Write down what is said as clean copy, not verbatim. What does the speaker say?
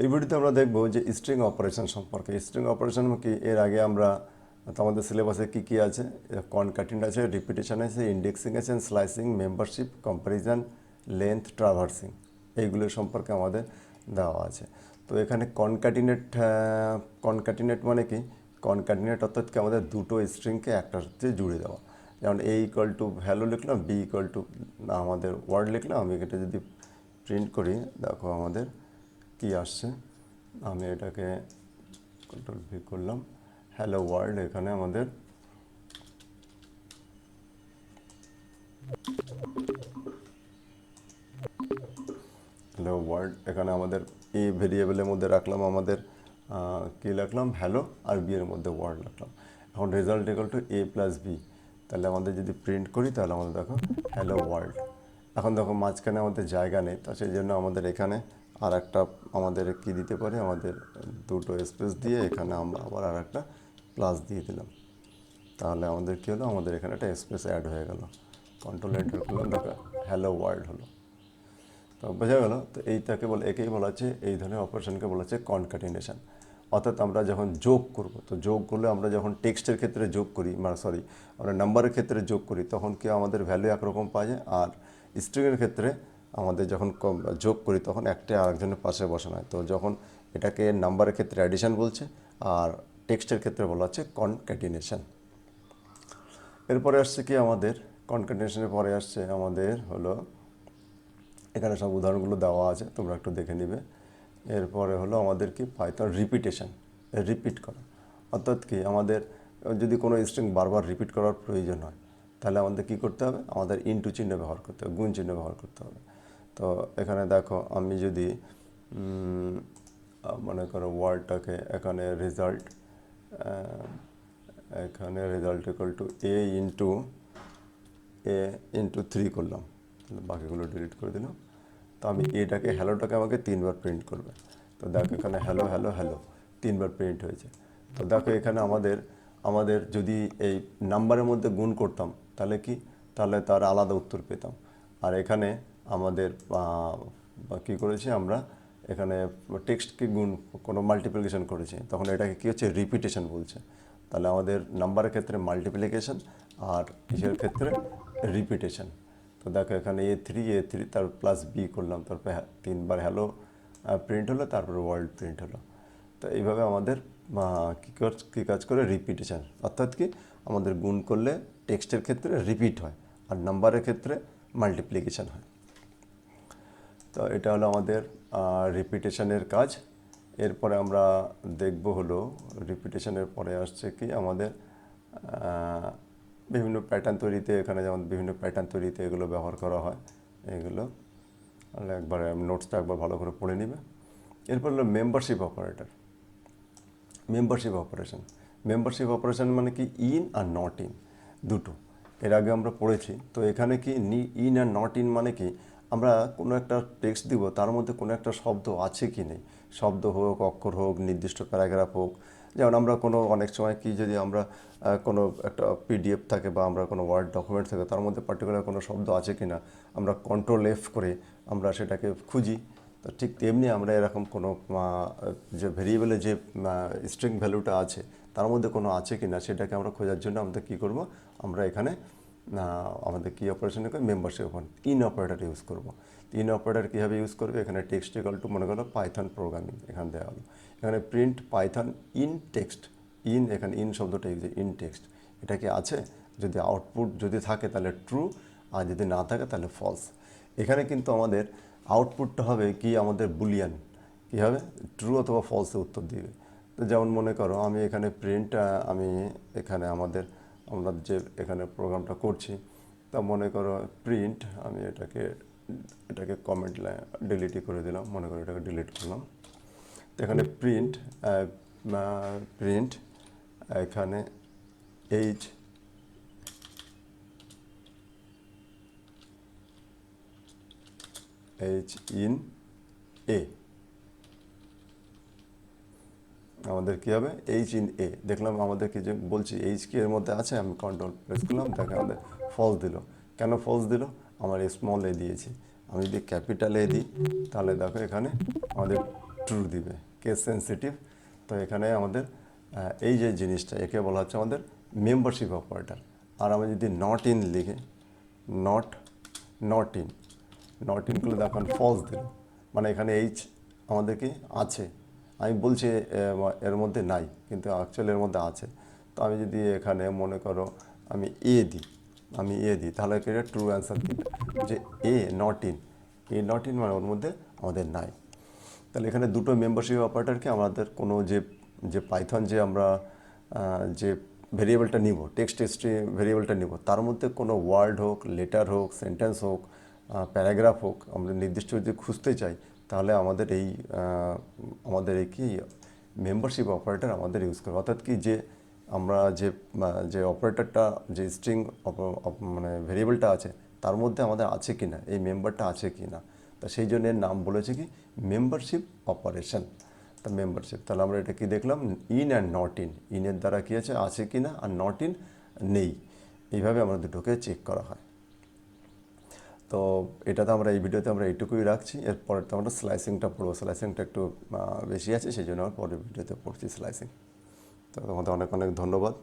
এই ভিডিওতে আমরা দেখব যে স্ট্রিং অপারেশন সম্পর্কে। স্ট্রিং অপারেশন কি, এর আগে আমরা আমাদের সিলেবাসে কি কি আছে, কনক্যাটেন্ট আছে, রিপিটেশন আছে, ইন্ডেক্সিং আছে, slicing, membership, comparison, length, traversing, এইগুলো সম্পর্কে আমাদের দেওয়া আছে। তো এখানে কনক্যাটিনেট মানে কি, কনক্যাটিনেট অর্থাৎ কি আমাদের দুটো স্ট্রিংকে একটার সাথে জুড়ে দেওয়া। যেমন এ ইকুয়াল টু ভ্যালু লিখলাম, বি ইকুয়াল টু আমাদের ওয়ার্ড লিখলাম। আমি এটা যদি প্রিন্ট করি, দেখো আমাদের কি আসছে। আমি এটাকে কন্ট্রোল ভি করলাম, হ্যালো ওয়ার্ল্ড। এখানে আমাদের হ্যালো ওয়ার্ল্ড, এখানে আমাদের এ ভেরিয়েবলের মধ্যে রাখলাম আমাদের কী রাখলাম, হ্যালো, আর বি এর মধ্যে ওয়ার্ল্ড রাখলাম। এখন result equal to A plus B. তাহলে আমাদের যদি প্রিন্ট করি, তাহলে আমাদের দেখো হ্যালো ওয়ার্ল্ড। এখন দেখো মাঝখানে আমাদের জায়গা নেই, তো সেই জন্য আমাদের এখানে আর একটা আমাদের কি দিতে পারি, আমাদের দুটো স্পেস দিয়ে এখানে আমরা আবার আর একটা প্লাস দিয়ে দিলাম। তাহলে আমাদের কী হলো, আমাদের এখানে একটা স্পেস অ্যাড হয়ে গেল। কন্ট্রোল এন্টার করলাম, দেখো হ্যালো ওয়ার্ল্ড হলো। তো বোঝা গেল। তো এইটাকে বলে, একেই বলা হচ্ছে, এই ধরনের অপারেশনকে বলা হচ্ছে কনক্যাটিনেশন। অর্থাৎ আমরা যখন যোগ করব, তো যোগ করলে আমরা যখন টেক্সটের ক্ষেত্রে যোগ করি, মানে আমরা নাম্বারের ক্ষেত্রে যোগ করি, তখন কি আমাদের ভ্যালু একরকম পাওয়া যায়। আর স্ট্রিংয়ের ক্ষেত্রে আমাদের যখন যোগ করি, তখন একটা আরেকজনের পাশে বসানো হয়। তো যখন এটাকে নাম্বারের ক্ষেত্রে অ্যাডিশন বলছে, আর টেক্সটের ক্ষেত্রে বলা হচ্ছে কনক্যাটিনেশন। এরপরে আসছে কি আমাদের, কনক্যাটিনেশনের পরে আসছে আমাদের হলো, এখানে সব উদাহরণগুলো দেওয়া আছে, তোমরা একটু দেখে নিবে। এরপরে হলো আমাদের কি, পাইথন রিপিটেশন, রিপিট করা। অর্থাৎ কি আমাদের যদি কোনো স্ট্রিং বারবার রিপিট করার প্রয়োজন হয়, তাহলে আমাদের কি করতে হবে, আমাদের ইনটু চিহ্ন ব্যবহার করতে হবে, গুণ চিহ্ন ব্যবহার করতে হবে। তো এখানে দেখো, আমি যদি মনে করো ওয়ার্ডটাকে এখানে রেজাল্ট, এখানে result equal to A into 3 করলাম, বাকিগুলো ডিলিট করে দিলাম। তো আমি এটাকে, হ্যালোটাকে আমাকে 3বার প্রিন্ট করবে। তো দেখো এখানে হ্যালো হ্যালো হ্যালো 3বার প্রিন্ট হয়েছে। তো দেখো এখানে আমাদের যদি এই নাম্বারের মধ্যে গুণ করতাম, তাহলে কি, তাহলে তার আলাদা উত্তর পেতাম। আর এখানে আমাদের কী করেছি আমরা, এখানে টেক্সটকে গুণ, কোনো মাল্টিপ্লিকেশন করেছি, তখন এটাকে কী হচ্ছে, রিপিটেশন বলছে। তাহলে আমাদের নাম্বারের ক্ষেত্রে মাল্টিপ্লিকেশন, আর ইসের ক্ষেত্রে রিপিটেশন। তো দেখো এখানে এ থ্রি তার প্লাস বি করলাম, তারপরে 3বার হ্যালো প্রিন্ট হলো, তারপরে ওয়ার্ল্ড প্রিন্ট হলো। তো এইভাবে আমাদের কী কাজ করে, রিপিটেশন। অর্থাৎ কি আমাদের গুণ করলে টেক্সটের ক্ষেত্রে রিপিট হয়, আর নাম্বারের ক্ষেত্রে মাল্টিপ্লিকেশন হয়। তো এটা হলো আমাদের রিপিটেশনের কাজ। এরপরে আমরা দেখব হলো, রিপিটেশনের পরে আসছে কি আমাদের বিভিন্ন প্যাটার্ন তৈরিতে, এখানে যেমন বিভিন্ন প্যাটার্ন তৈরিতে এগুলো ব্যবহার করা হয়। এগুলো একবার নোটসটা একবার ভালো করে পড়ে নিবে। এরপর হলো membership operator, membership operation. Membership operation মানে কি, ইন আর নট ইন দুটো, এর আগে আমরা পড়েছি। তো এখানে কি ইন আর নট ইন মানে কি, আমরা কোনো একটা টেক্সট দিব, তার মধ্যে কোনো একটা শব্দ আছে কি নেই, শব্দ হোক, অক্ষর হোক, নির্দিষ্ট প্যারাগ্রাফ হোক। যেমন আমরা কোনো অনেক সময় কি, যদি আমরা কোনো একটা পিডিএফ থাকে বা আমরা কোনো ওয়ার্ড ডকুমেন্ট থাকে, তার মধ্যে পার্টিকুলার কোনো শব্দ আছে কি না, আমরা কন্ট্রোল এফ করে আমরা সেটাকে খুঁজি। তো ঠিক তেমনি আমরা এরকম কোনো যে ভেরিয়েবলে যে স্ট্রিং ভ্যালুটা আছে, তার মধ্যে কোনো আছে কি না, সেটাকে আমরা খোঁজার জন্য আমাদের কী করব, আমরা এখানে আমাদের কী অপারেশন করি, মেম্বারশিপ ইন অপারেটর ইউজ করব। ইন অপারেটর কীভাবে ইউজ করবে, এখানে টেক্সট ইকুয়াল টু মনে করো পাইথন প্রোগ্রামিং, এখানে দেওয়া হলো। এখানে প্রিন্ট পাইথন ইন টেক্সট, এখানে ইন শব্দটা ইউজ, ইন টেক্সট। এটা কি আছে, যদি আউটপুট যদি থাকে তাহলে ট্রু, আর যদি না থাকে তাহলে ফলস। এখানে কিন্তু আমাদের আউটপুটটা হবে কি, আমাদের বুলিয়ান, কী হবে, ট্রু অথবা ফলসে উত্তর দিবে। তো যেমন মনে করো আমি এখানে আমি এখানে আমরা যে এখানে প্রোগ্রামটা করছি, তা মনে করো প্রিন্ট, আমি এটাকে কমেন্ট ডিলিটই করে দিলাম, মনে করো এটাকে ডিলিট করলাম। তো এখানে প্রিন্ট এখানে এইচ ইন এ, আমাদের কী হবে, এইচ ইন এ। দেখলাম আমাদের কি যে বলছি, এইচ কি এর মধ্যে আছে, আমি কন্ট্রোল প্রেস করলাম, দেখে আমাদের ফলস দিল। কেন ফলস দিল, আমার স্মল এ দিয়েছি। আমি যদি ক্যাপিটাল এ দিই, তাহলে দেখো এখানে আমাদের ট্রু দিবে, কেস সেন্সিটিভ। তো এখানে আমাদের এই যে জিনিসটা একে বলা হচ্ছে আমাদের মেম্বারশিপ অপারেটর। আর আমি যদি নট ইন লিখে, নট ইন করলে দেখুন ফলস দিল, মানে এখানে এইচ আমাদের কি আছে, আমি বলছি এর মধ্যে নাই, কিন্তু অ্যাকচুয়ালি এর মধ্যে আছে। তো আমি যদি এখানে মনে করো আমি এ দিই তাহলে এটা ট্রু অ্যান্সার দিবে যে নট ইন মানে ওর মধ্যে আমাদের নাই। তাহলে এখানে দুটো মেম্বারশিপ অপারেটরকে আমাদের কোনো যে পাইথন যে আমরা যে ভেরিয়েবলটা নিব, টেক্সট হিস্ট্রি ভেরিয়েবলটা নিব, তার মধ্যে কোনো ওয়ার্ড হোক, লেটার হোক, সেন্টেন্স হোক, প্যারাগ্রাফ হোক, আমরা নির্দিষ্ট যদি খুঁজতে চাই তাহলে আমাদের এই কি মেম্বারশিপ অপারেটর আমাদের ইউজ করবো। অর্থাৎ কি যে আমরা যে অপারেটরটা যে স্ট্রিং মানে ভেরিয়েবলটা আছে তার মধ্যে আমাদের আছে কি না, এই মেম্বারটা আছে কি না, তা সেই জন্য এর নাম বলেছে কি মেম্বারশিপ অপারেশন। তা মেম্বারশিপ, তাহলে আমরা এটা কি দেখলাম, ইন অ্যান্ড নট ইনের দ্বারা কী আছে কি না, আর নট ইন নেই, এইভাবে আমরা দুটোকে চেক করা হয়। তো এটাতে আমরা এই ভিডিওতে আমরা এইটুকুই রাখছি, এরপরে তো আমরা স্লাইসিংটা পড়বো, স্লাইসিংটা একটু বেশি আছে সেই জন্য আমার পরের ভিডিওতে পড়ছি স্লাইসিং। তো তোমাদের অনেক অনেক ধন্যবাদ।